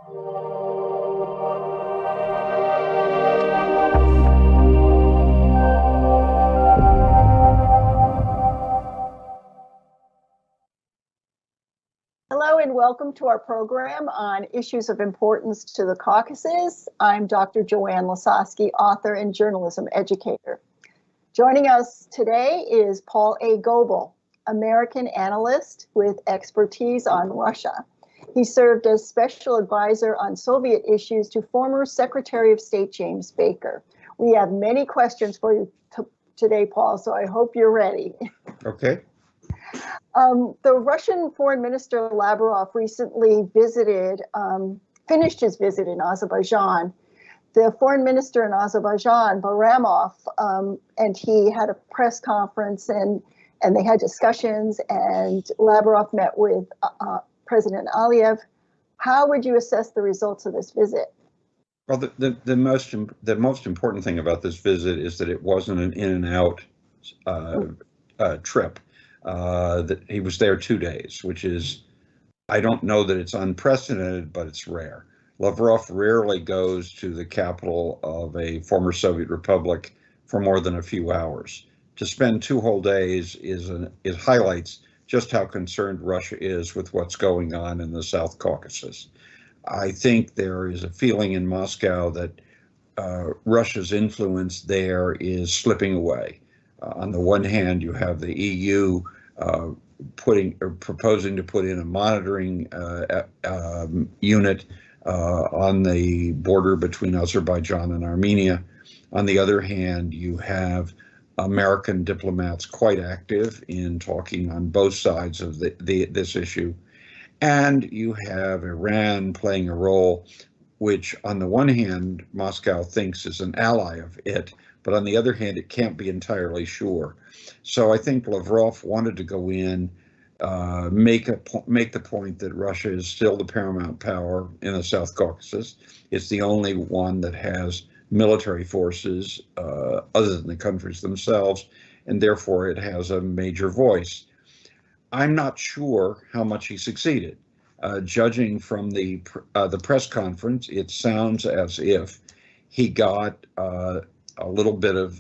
Hello and welcome to our program on issues of importance to the Caucasus. I'm Dr. Joanne Lysosky, author and journalism educator. Joining us today is Paul A. Goble, American analyst with expertise on Russia. He served as special advisor on Soviet issues to former Secretary of State James Baker. We have many questions for you today, Paul, so I hope you're ready. Okay. The Russian Foreign Minister Lavrov recently finished his visit in Azerbaijan. The foreign minister in Azerbaijan, Bayramov, and he had a press conference and they had discussions, and Lavrov met with President Aliyev. How would you assess the results of this visit? Well, the most important thing about this visit is that it wasn't an in and out trip. That he was there 2 days, which is, I don't know that it's unprecedented, but it's rare. Lavrov rarely goes to the capital of a former Soviet republic for more than a few hours. To spend 2 whole days it highlights just how concerned Russia is with what's going on in the South Caucasus. I think there is a feeling in Moscow that Russia's influence there is slipping away. On the one hand, you have the EU proposing to put in a monitoring unit on the border between Azerbaijan and Armenia. On the other hand, you have American diplomats quite active in talking on both sides of this issue. And you have Iran playing a role which, on the one hand, Moscow thinks is an ally of it, but on the other hand, it can't be entirely sure. So I think Lavrov wanted to go in, make the point that Russia is still the paramount power in the South Caucasus. It's the only one that has military forces other than the countries themselves, and therefore it has a major voice. I'm not sure how much he succeeded. Judging from the press conference, it sounds as if he got a little bit of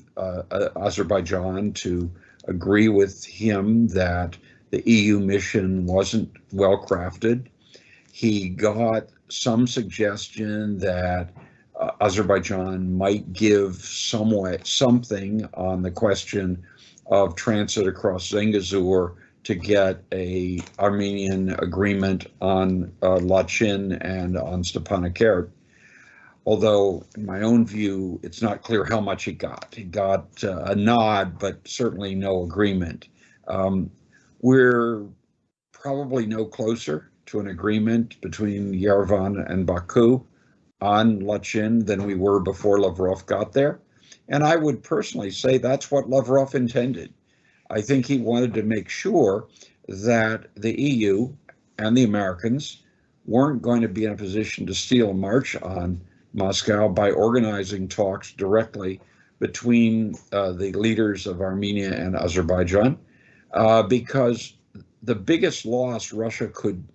Azerbaijan to agree with him that the EU mission wasn't well crafted. He got some suggestion that Azerbaijan might give something on the question of transit across Zengezur to get a Armenian agreement on Lachin and on Stepanakert. Although, in my own view, it's not clear how much he got. He got a nod, but certainly no agreement. We're probably no closer to an agreement between Yerevan and Baku on Lachin than we were before Lavrov got there. And I would personally say that's what Lavrov intended. I think he wanted to make sure that the EU and the Americans weren't going to be in a position to steal a march on Moscow by organizing talks directly between the leaders of Armenia and Azerbaijan, because the biggest loss Russia could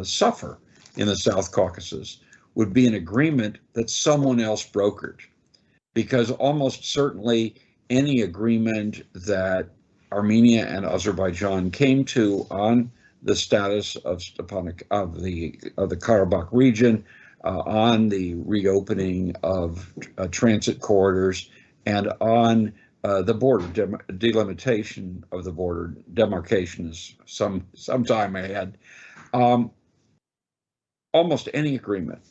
suffer in the South Caucasus would be an agreement that someone else brokered, because almost certainly any agreement that Armenia and Azerbaijan came to on the status of the Karabakh region, on the reopening of transit corridors, and on the border delimitation of the border. Demarcation is some time ahead. Almost any agreement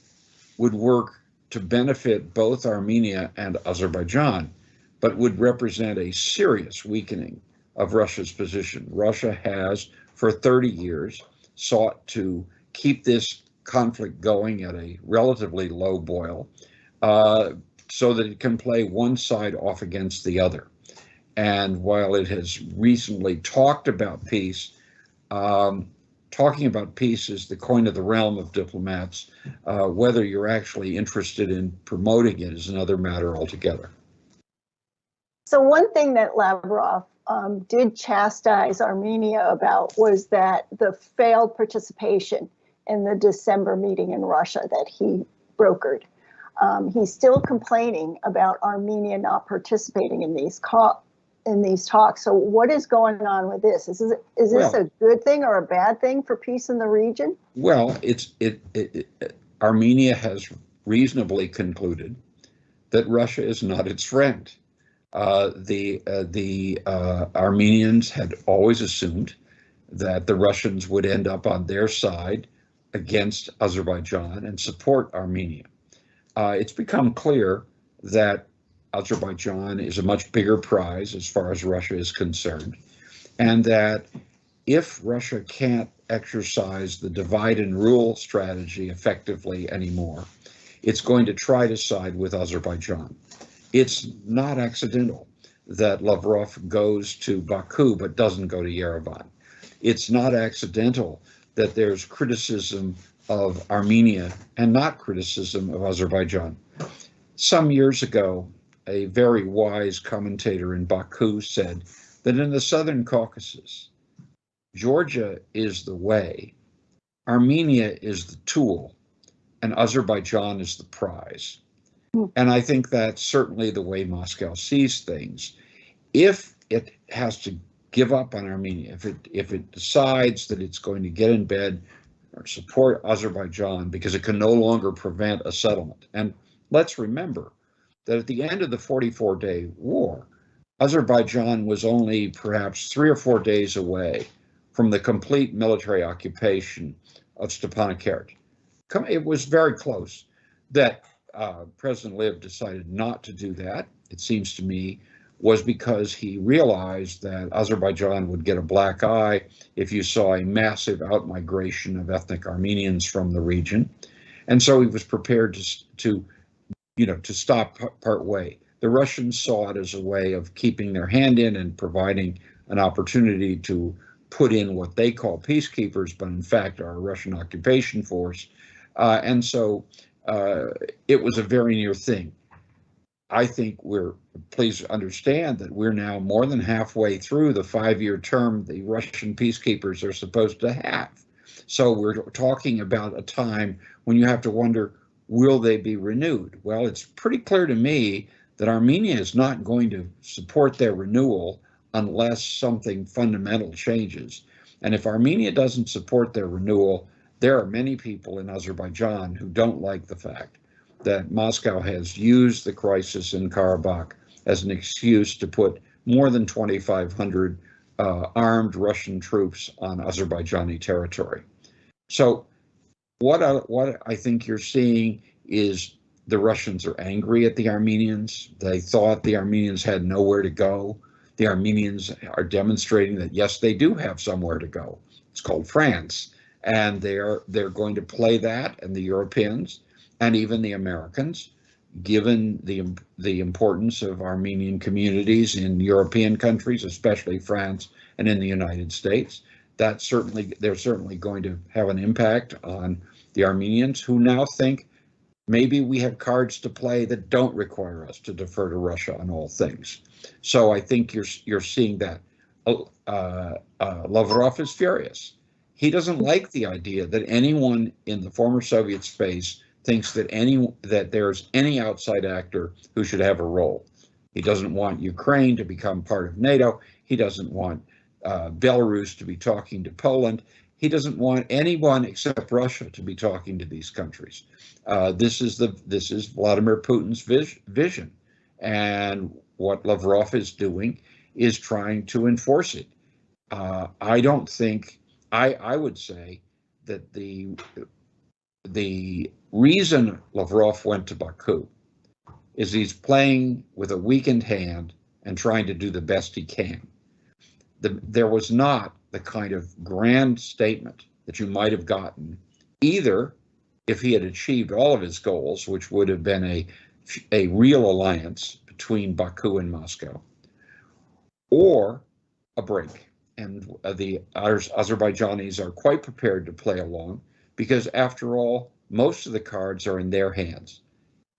would work to benefit both Armenia and Azerbaijan, but would represent a serious weakening of Russia's position. Russia has, for 30 years, sought to keep this conflict going at a relatively low boil so that it can play one side off against the other. And while it has recently talked about peace, talking about peace is the coin of the realm of diplomats. Whether you're actually interested in promoting it is another matter altogether. So one thing that Lavrov did chastise Armenia about was that the failed participation in the December meeting in Russia that he brokered. He's still complaining about Armenia not participating in these talks. So what is going on with this? Is this a good thing or a bad thing for peace in the region? Well, Armenia has reasonably concluded that Russia is not its friend. The Armenians had always assumed that the Russians would end up on their side against Azerbaijan and support Armenia. It's become clear that Azerbaijan is a much bigger prize as far as Russia is concerned, and that if Russia can't exercise the divide and rule strategy effectively anymore, it's going to try to side with Azerbaijan. It's not accidental that Lavrov goes to Baku but doesn't go to Yerevan. It's not accidental that there's criticism of Armenia and not criticism of Azerbaijan. Some years ago, a very wise commentator in Baku said that in the Southern Caucasus, Georgia is the way, Armenia is the tool, and Azerbaijan is the prize. And I think that's certainly the way Moscow sees things. If it has to give up on Armenia, if it decides that it's going to get in bed or support Azerbaijan because it can no longer prevent a settlement. And let's remember that at the end of the 44-day war, Azerbaijan was only perhaps 3 or 4 days away from the complete military occupation of Stepanakert. It was very close. That President Liv decided not to do that, it seems to me, was because he realized that Azerbaijan would get a black eye if you saw a massive outmigration of ethnic Armenians from the region. And so he was prepared to stop part way. The Russians saw it as a way of keeping their hand in and providing an opportunity to put in what they call peacekeepers, but in fact are a Russian occupation force. And so it was a very near thing. I think please understand that we're now more than halfway through the 5-year term the Russian peacekeepers are supposed to have. So we're talking about a time when you have to wonder, will they be renewed? Well, it's pretty clear to me that Armenia is not going to support their renewal unless something fundamental changes. And if Armenia doesn't support their renewal, there are many people in Azerbaijan who don't like the fact that Moscow has used the crisis in Karabakh as an excuse to put more than 2,500 armed Russian troops on Azerbaijani territory. So what I think you're seeing is the Russians are angry at the Armenians. They thought the Armenians had nowhere to go. The Armenians are demonstrating that, yes, they do have somewhere to go. It's called France. And they're going to play that, and the Europeans and even the Americans, given the importance of Armenian communities in European countries, especially France and in the United States, they're certainly going to have an impact on the Armenians, who now think maybe we have cards to play that don't require us to defer to Russia on all things. So I think you're seeing that. Lavrov is furious. He doesn't like the idea that anyone in the former Soviet space thinks that there's any outside actor who should have a role. He doesn't want Ukraine to become part of NATO. He doesn't want Belarus to be talking to Poland. He doesn't want anyone except Russia to be talking to these countries. This is Vladimir Putin's vision, and what Lavrov is doing is trying to enforce it. I don't think. I would say that the reason Lavrov went to Baku is he's playing with a weakened hand and trying to do the best he can. There was not the kind of grand statement that you might have gotten either if he had achieved all of his goals, which would have been a real alliance between Baku and Moscow, or a break. And the Azerbaijanis are quite prepared to play along because, after all, most of the cards are in their hands.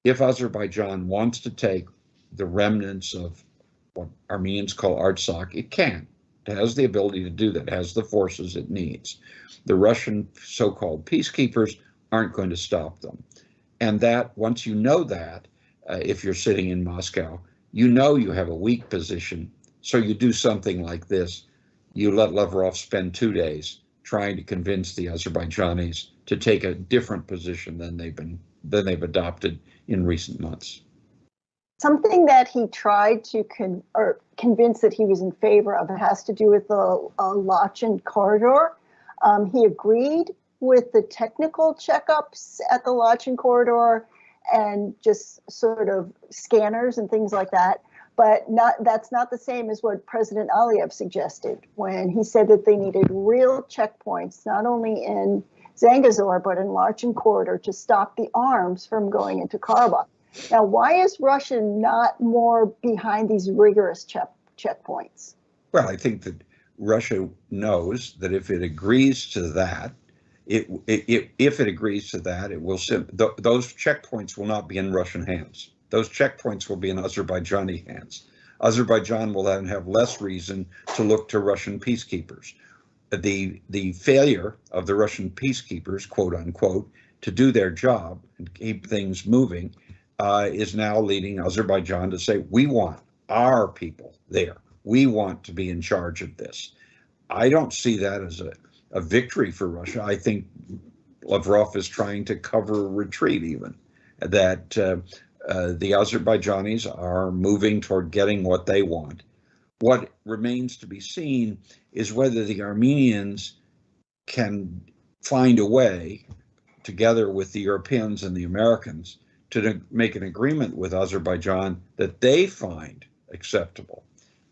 If Azerbaijan wants to take the remnants of what Armenians call Artsakh, it can. It has the ability to do that, it has the forces it needs. The Russian so-called peacekeepers aren't going to stop them. And that, once you know that, if you're sitting in Moscow, you know you have a weak position, so you do something like this. You let Lavrov spend 2 days trying to convince the Azerbaijanis to take a different position than they've adopted in recent months. Something that he tried to convince that he was in favor of has to do with the Lachin corridor. He agreed with the technical checkups at the Lachin corridor and just sort of scanners and things like that. But that's not the same as what President Aliyev suggested when he said that they needed real checkpoints, not only in Zangezur, but in Lachin corridor to stop the arms from going into Karabakh. Now, why is Russia not more behind these rigorous checkpoints? Well, I think that Russia knows that if it agrees to that, it will those checkpoints will not be in Russian hands. Those checkpoints will be in Azerbaijani hands. Azerbaijan will then have less reason to look to Russian peacekeepers. The failure of the Russian peacekeepers, quote unquote, to do their job and keep things moving is now leading Azerbaijan to say, we want our people there. We want to be in charge of this. I don't see that as a victory for Russia. I think Lavrov is trying to cover a retreat even, that the Azerbaijanis are moving toward getting what they want. What remains to be seen is whether the Armenians can find a way, together with the Europeans and the Americans, to make an agreement with Azerbaijan that they find acceptable.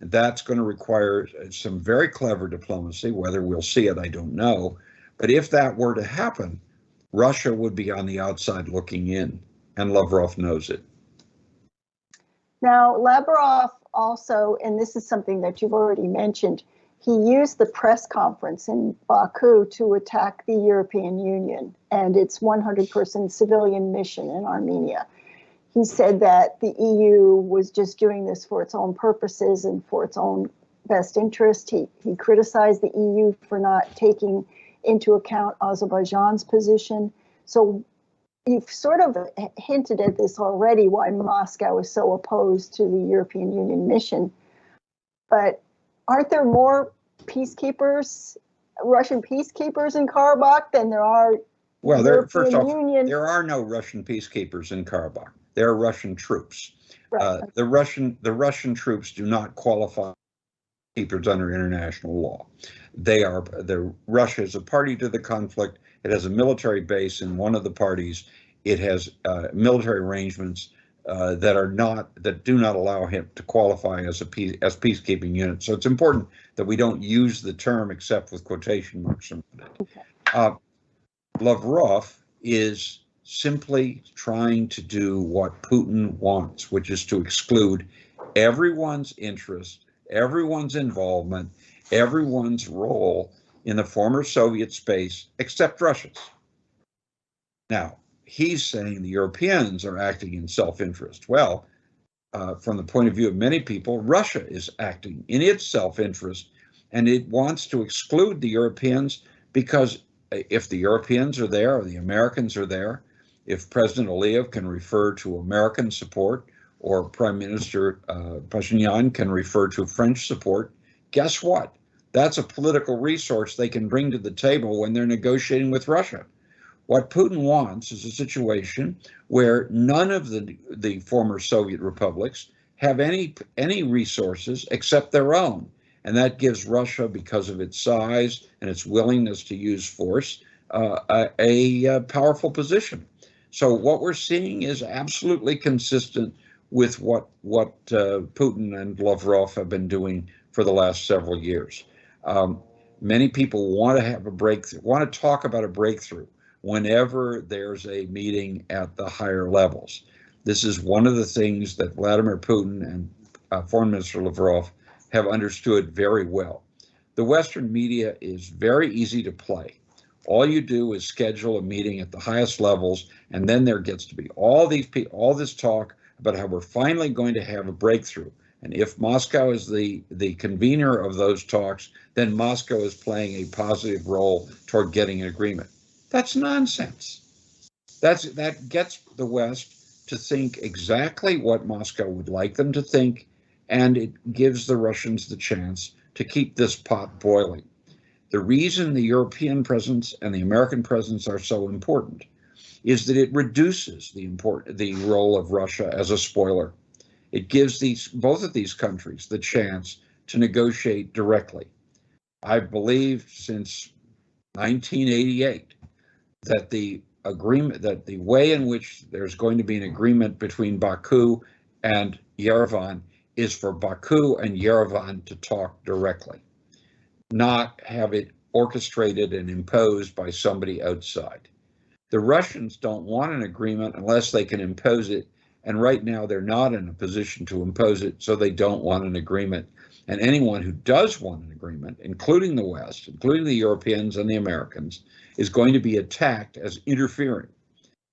And that's going to require some very clever diplomacy. Whether we'll see it, I don't know. But if that were to happen, Russia would be on the outside looking in, and Lavrov knows it. Now, Lavrov also, and this is something that you've already mentioned, he used the press conference in Baku to attack the European Union and its 100-person civilian mission in Armenia. He said that the EU was just doing this for its own purposes and for its own best interest. He criticized the EU for not taking into account Azerbaijan's position. So you've sort of hinted at this already, why Moscow is so opposed to the European Union mission. But aren't there more peacekeepers, Russian peacekeepers in Karabakh than there are first off, there are no Russian peacekeepers in Karabakh. There are Russian troops. Right. The Russian troops do not qualify as peacekeepers under international law. Russia is a party to the conflict. It has a military base in one of the parties. It has military arrangements that do not allow him to qualify as peacekeeping unit. So it's important that we don't use the term except with quotation marks around it. Okay. Lavrov is simply trying to do what Putin wants, which is to exclude everyone's interest, everyone's involvement, everyone's role in the former Soviet space except Russia's. Now, he's saying the Europeans are acting in self-interest. Well, from the point of view of many people, Russia is acting in its self-interest, and it wants to exclude the Europeans because if the Europeans are there or the Americans are there, if President Aliyev can refer to American support or Prime Minister Pashinyan can refer to French support, guess what? That's a political resource they can bring to the table when they're negotiating with Russia. What Putin wants is a situation where none of the former Soviet republics have any resources except their own. And that gives Russia, because of its size and its willingness to use force, a powerful position. So what we're seeing is absolutely consistent with what Putin and Lavrov have been doing for the last several years. Many people want to have a breakthrough, want to talk about a breakthrough whenever there's a meeting at the higher levels. This is one of the things that Vladimir Putin and Foreign Minister Lavrov have understood very well. The Western media is very easy to play. All you do is schedule a meeting at the highest levels, and then there gets to be all this talk about how we're finally going to have a breakthrough. And if Moscow is the convener of those talks, then Moscow is playing a positive role toward getting an agreement. That's nonsense. That gets the West to think exactly what Moscow would like them to think, and it gives the Russians the chance to keep this pot boiling. The reason the European presence and the American presence are so important is that it reduces the role of Russia as a spoiler. It gives both of these countries the chance to negotiate directly. I've believed since 1988 that the way in which there's going to be an agreement between Baku and Yerevan is for Baku and Yerevan to talk directly, not have it orchestrated and imposed by somebody outside. The Russians don't want an agreement unless they can impose it, and right now they're not in a position to impose it, so they don't want an agreement. And anyone who does want an agreement, including the West, including the Europeans and the Americans, is going to be attacked as interfering.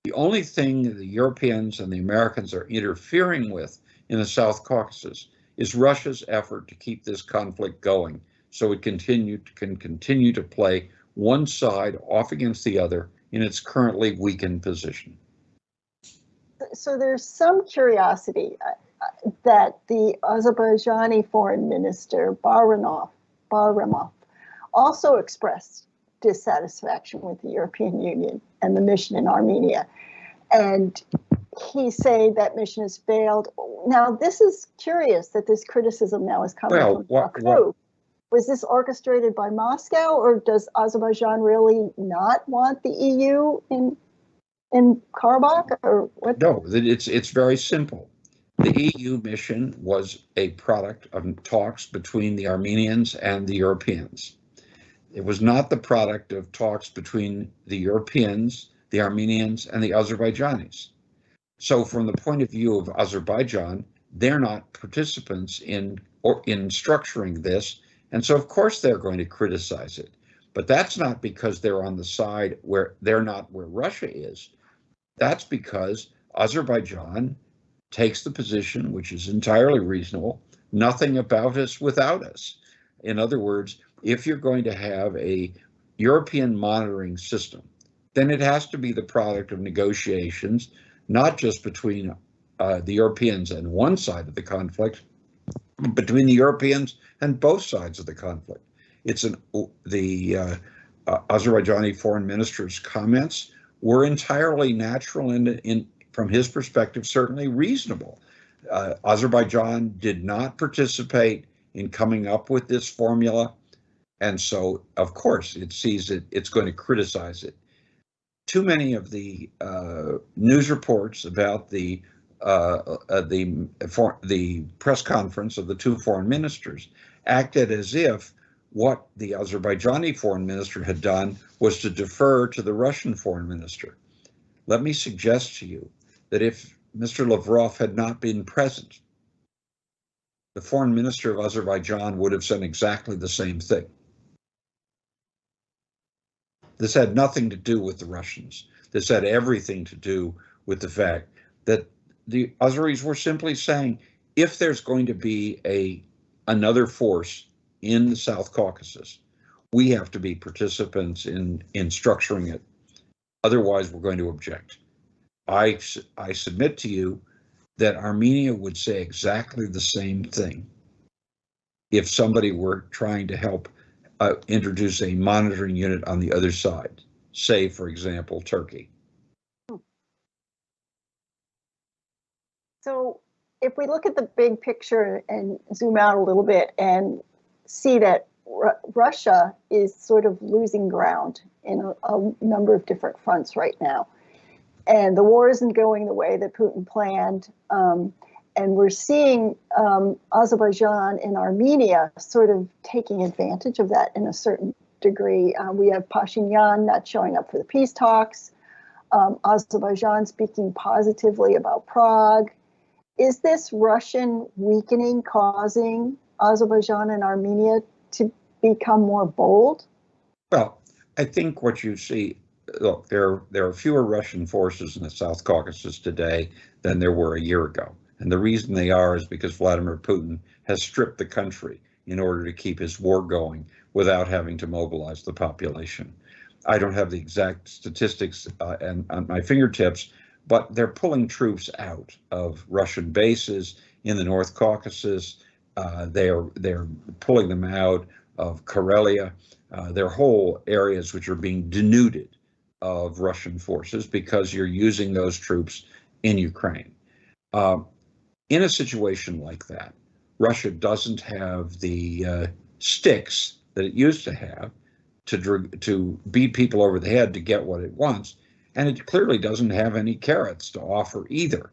The only thing the Europeans and the Americans are interfering with in the South Caucasus is Russia's effort to keep this conflict going, so it can continue to play one side off against the other in its currently weakened position. So there's some curiosity that the Azerbaijani Foreign Minister Bahramov also expressed dissatisfaction with the European Union and the mission in Armenia. And he said that mission has failed. Now, this is curious that this criticism now is coming from Baku. Was this orchestrated by Moscow, or does Azerbaijan really not want the EU in Karabakh, or what? No, it's very simple. The EU mission was a product of talks between the Armenians and the Europeans. It was not the product of talks between the Europeans, the Armenians, and the Azerbaijanis. So from the point of view of Azerbaijan, they're not participants in structuring this, and so of course they're going to criticize it. But that's not because they're on the side where they're not where Russia is. That's because Azerbaijan takes the position, which is entirely reasonable, nothing about us without us. In other words, if you're going to have a European monitoring system, then it has to be the product of negotiations, not just between the Europeans and one side of the conflict, but between the Europeans and both sides of the conflict. The Azerbaijani foreign minister's comments were entirely natural and from his perspective, certainly reasonable. Azerbaijan did not participate in coming up with this formula, and so, of course, it sees it, it's going to criticize it. Too many of the news reports about the press conference of the two foreign ministers acted as if what the Azerbaijani foreign minister had done was to defer to the Russian foreign minister. Let me suggest to you that if Mr. Lavrov had not been present, the foreign minister of Azerbaijan would have said exactly the same thing. This had nothing to do with the Russians. This had everything to do with the fact that the Azeris were simply saying, if there's going to be another force in the South Caucasus, we have to be participants in structuring it. Otherwise, we're going to object. I submit to you that Armenia would say exactly the same thing if somebody were trying to help introduce a monitoring unit on the other side, say, for example, Turkey. So if we look at the big picture and zoom out a little bit and see that Russia is sort of losing ground in a number of different fronts right now. And the war isn't going the way that Putin planned. And we're seeing Azerbaijan and Armenia sort of taking advantage of that in a certain degree. We have Pashinyan not showing up for the peace talks. Azerbaijan speaking positively about Prague. Is this Russian weakening causing Azerbaijan and Armenia to become more bold? Well, I think what you see, look, there are fewer Russian forces in the South Caucasus today than there were a year ago. And the reason they are is because Vladimir Putin has stripped the country in order to keep his war going without having to mobilize the population. I don't have the exact statistics on my fingertips, but they're pulling troops out of Russian bases in the North Caucasus. They're pulling them out of Karelia. There are whole areas which are being denuded of Russian forces because you're using those troops in Ukraine. In a situation like that, Russia doesn't have the sticks that it used to have to beat people over the head to get what it wants, and it clearly doesn't have any carrots to offer either.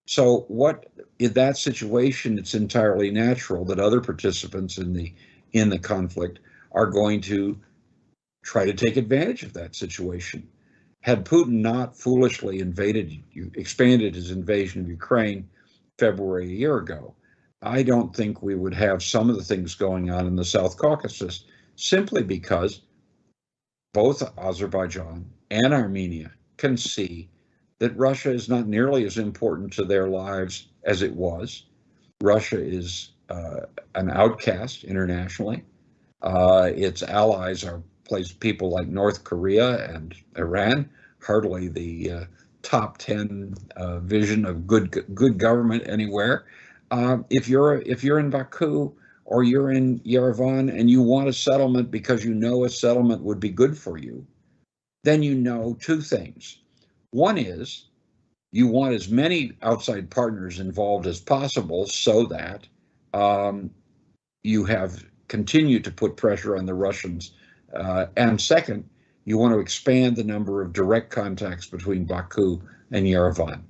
So what in that situation, it's entirely natural that other participants in the conflict are going to try to take advantage of that situation. Had Putin not foolishly expanded his invasion of Ukraine February a year ago, I don't think we would have some of the things going on in the South Caucasus, simply because both Azerbaijan and Armenia can see that Russia is not nearly as important to their lives as it was. Russia is an outcast internationally. Its allies are people like North Korea and Iran, hardly the top 10 vision of good government anywhere. If you're in Baku or you're in Yerevan and you want a settlement because you know a settlement would be good for you, then you know two things. One is you want as many outside partners involved as possible so that you have continued to put pressure on the Russians. And second, you want to expand the number of direct contacts between Baku and Yerevan.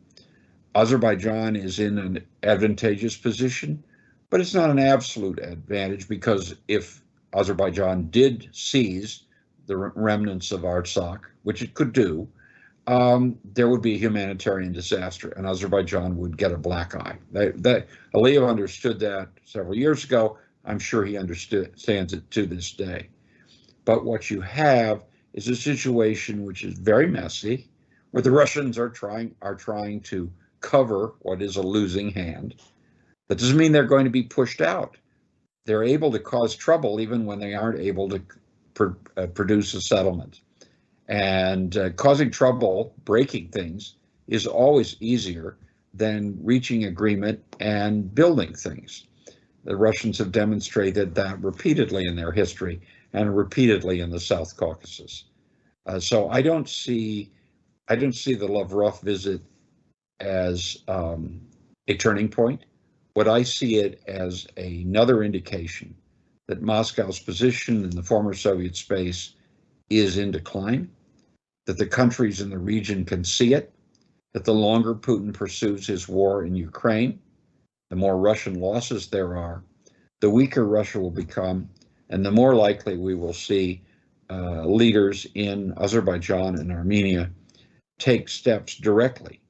Azerbaijan is in an advantageous position, but it's not an absolute advantage, because if Azerbaijan did seize the remnants of Artsakh, which it could do, there would be a humanitarian disaster, and Azerbaijan would get a black eye. Aliyev understood that several years ago. I'm sure he understands it to this day. But what you have is a situation which is very messy, where the Russians are trying to cover what is a losing hand. That doesn't mean they're going to be pushed out. They're able to cause trouble even when they aren't able to produce a settlement. And causing trouble, breaking things, is always easier than reaching agreement and building things. The Russians have demonstrated that repeatedly in their history and repeatedly in the South Caucasus. So I don't see the Lavrov visit as a turning point. What I see it as another indication that Moscow's position in the former Soviet space is in decline, that the countries in the region can see it, that the longer Putin pursues his war in Ukraine, the more Russian losses there are, the weaker Russia will become, and the more likely we will see leaders in Azerbaijan and Armenia take steps directly.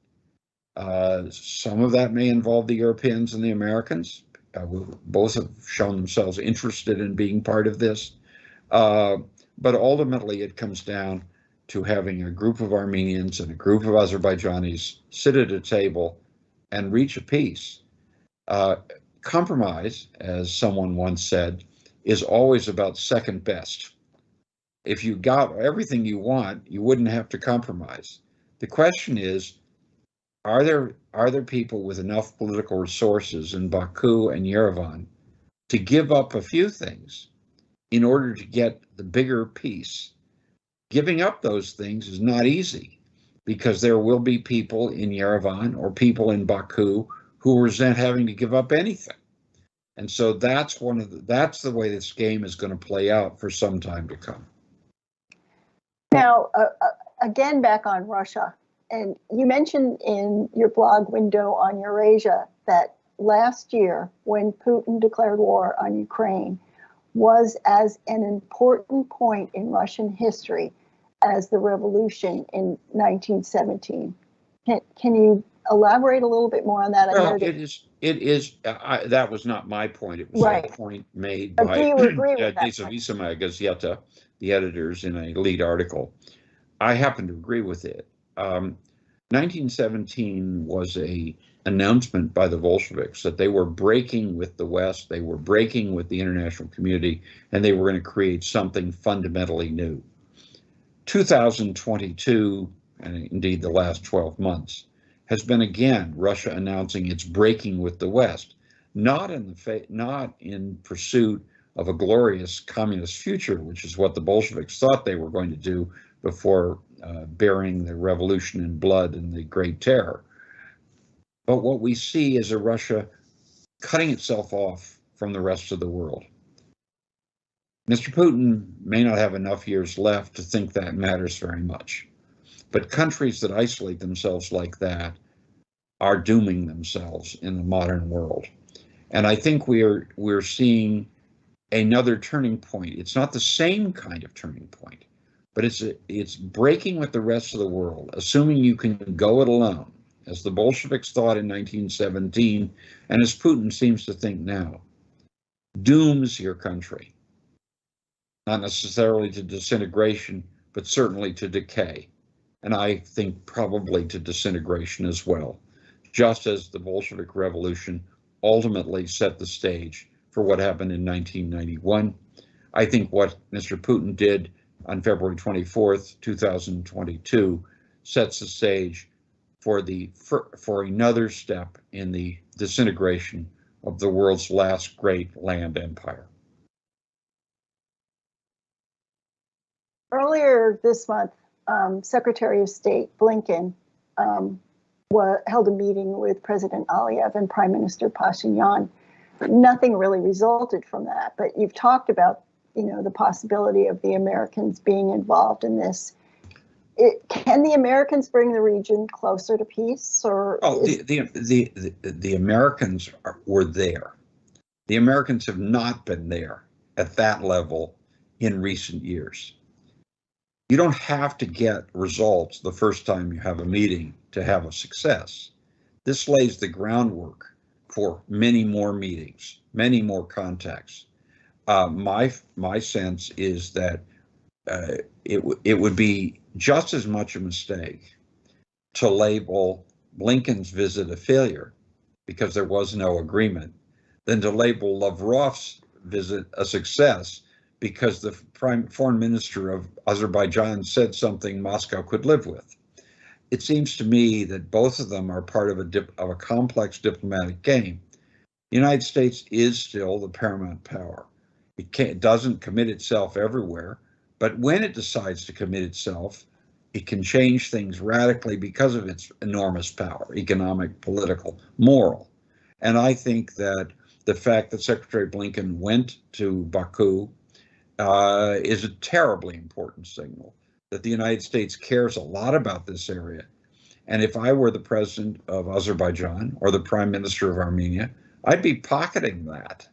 Some of that may involve the Europeans and the Americans. Both have shown themselves interested in being part of this. But ultimately, it comes down to having a group of Armenians and a group of Azerbaijanis sit at a table and reach a peace. Compromise, as someone once said, is always about second best. If you got everything you want, you wouldn't have to compromise. The question is, are there people with enough political resources in Baku and Yerevan to give up a few things in order to get the bigger piece? Giving up those things is not easy, because there will be people in Yerevan or people in Baku who resent having to give up anything. And so that's the way this game is going to play out for some time to come. Now, again, back on Russia, and you mentioned in your blog window on Eurasia that last year, when Putin declared war on Ukraine, was as an important point in Russian history as the revolution in 1917. Can you elaborate a little bit more on that? Well, it is. That was not my point. It was right. A point made but by do you agree with that? Nezavisima Gazeta, the editors, in a lead article. I happen to agree with it. 1917 was an announcement by the Bolsheviks that they were breaking with the West, they were breaking with the international community, and they were going to create something fundamentally new. 2022, and indeed the last 12 months, has been again Russia announcing it's breaking with the West, not in pursuit of a glorious communist future, which is what the Bolsheviks thought they were going to do before burying the revolution in blood and the Great Terror. But what we see is a Russia cutting itself off from the rest of the world. Mr. Putin may not have enough years left to think that matters very much, but countries that isolate themselves like that are dooming themselves in the modern world. And I think we're seeing another turning point. It's not the same kind of turning point, but it's breaking with the rest of the world, assuming you can go it alone, as the Bolsheviks thought in 1917, and as Putin seems to think now, dooms your country, not necessarily to disintegration, but certainly to decay. And I think probably to disintegration as well, just as the Bolshevik Revolution ultimately set the stage for what happened in 1991. I think what Mr. Putin did on February 24th, 2022, sets the stage for another step in the disintegration of the world's last great land empire. Earlier this month, Secretary of State Blinken held a meeting with President Aliyev and Prime Minister Pashinyan. Nothing really resulted from that, but you've talked about, the possibility of the Americans being involved in this. Can the Americans bring the region closer to peace? Or the Americans were there. The Americans have not been there at that level in recent years. You don't have to get results the first time you have a meeting to have a success. This lays the groundwork for many more meetings, many more contacts. My sense is that it would be just as much a mistake to label Blinken's visit a failure because there was no agreement than to label Lavrov's visit a success because the foreign minister of Azerbaijan said something Moscow could live with. It seems to me that both of them are part of a complex diplomatic game. The United States is still the paramount power. It doesn't commit itself everywhere, but when it decides to commit itself, it can change things radically because of its enormous power, economic, political, moral. And I think that the fact that Secretary Blinken went to Baku is a terribly important signal that the United States cares a lot about this area. And if I were the president of Azerbaijan or the prime minister of Armenia, I'd be pocketing that.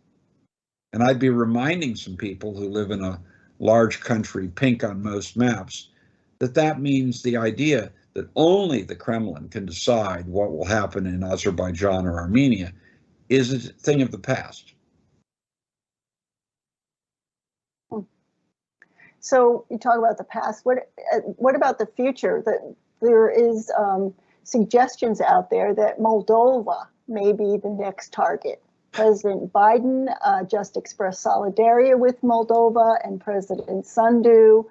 And I'd be reminding some people who live in a large country, pink on most maps, that means the idea that only the Kremlin can decide what will happen in Azerbaijan or Armenia is a thing of the past. So you talk about the past. What about the future? That there is suggestions out there that Moldova may be the next target. President Biden just expressed solidarity with Moldova and President Sandu.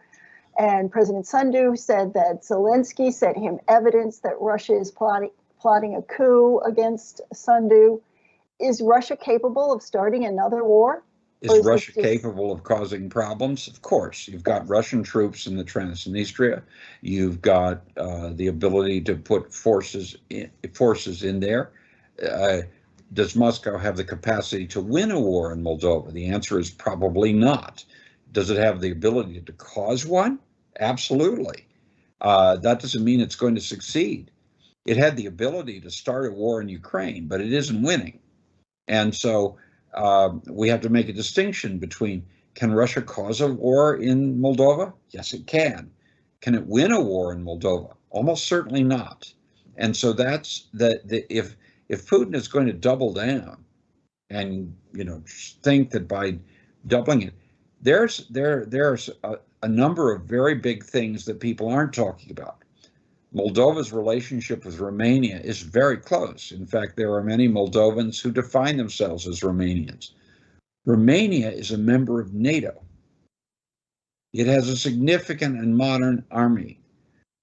And President Sandu said that Zelensky sent him evidence that Russia is plotting a coup against Sandu. Is Russia capable of starting another war? Is Russia capable of causing problems? Of course. You've got Russian troops in the Transnistria. You've got the ability to put forces in there. Does Moscow have the capacity to win a war in Moldova? The answer is probably not. Does it have the ability to cause one? Absolutely. That doesn't mean it's going to succeed. It had the ability to start a war in Ukraine, but it isn't winning. And so we have to make a distinction between, can Russia cause a war in Moldova? Yes, it can. Can it win a war in Moldova? Almost certainly not. And so that's if Putin is going to double down and think that by doubling it, there's a number of very big things that people aren't talking about. Moldova's relationship with Romania is very close. In fact, there are many Moldovans who define themselves as Romanians. Romania is a member of NATO. It has a significant and modern army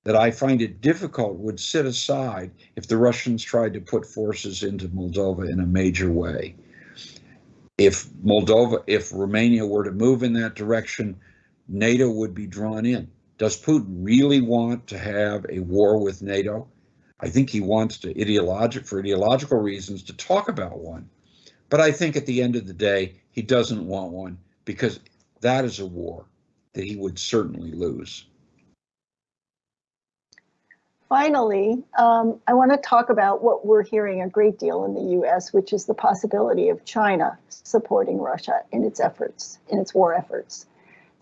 that I find it difficult would sit aside if the Russians tried to put forces into Moldova in a major way. If Romania were to move in that direction, NATO would be drawn in. Does Putin really want to have a war with NATO? I think he wants to, for ideological reasons, to talk about one. But I think at the end of the day, he doesn't want one, because that is a war that he would certainly lose. Finally, I want to talk about what we're hearing a great deal in the US, which is the possibility of China supporting Russia in its efforts, in its war efforts.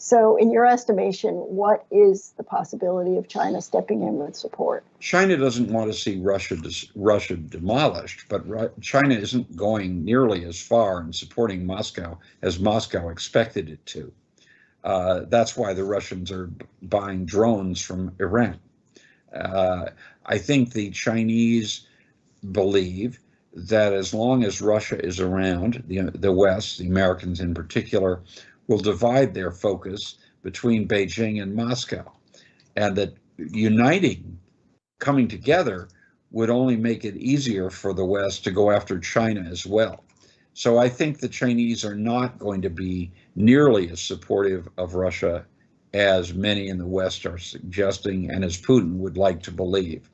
So in your estimation, what is the possibility of China stepping in with support? China doesn't want to see Russia demolished, but China isn't going nearly as far in supporting Moscow as Moscow expected it to. That's why the Russians are buying drones from Iran. I think the Chinese believe that as long as Russia is around, the West, the Americans in particular, will divide their focus between Beijing and Moscow, and that coming together would only make it easier for the West to go after China as well. So I think the Chinese are not going to be nearly as supportive of Russia as many in the West are suggesting, and as Putin would like to believe.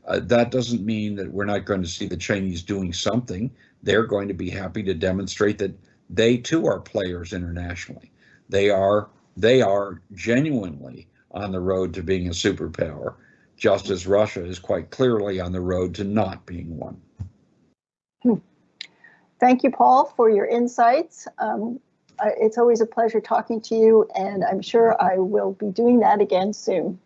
That doesn't mean that we're not going to see the Chinese doing something. They're going to be happy to demonstrate that they too are players internationally. They are genuinely on the road to being a superpower, just as Russia is quite clearly on the road to not being one. Thank you, Paul, for your insights. It's always a pleasure talking to you, and I'm sure I will be doing that again soon.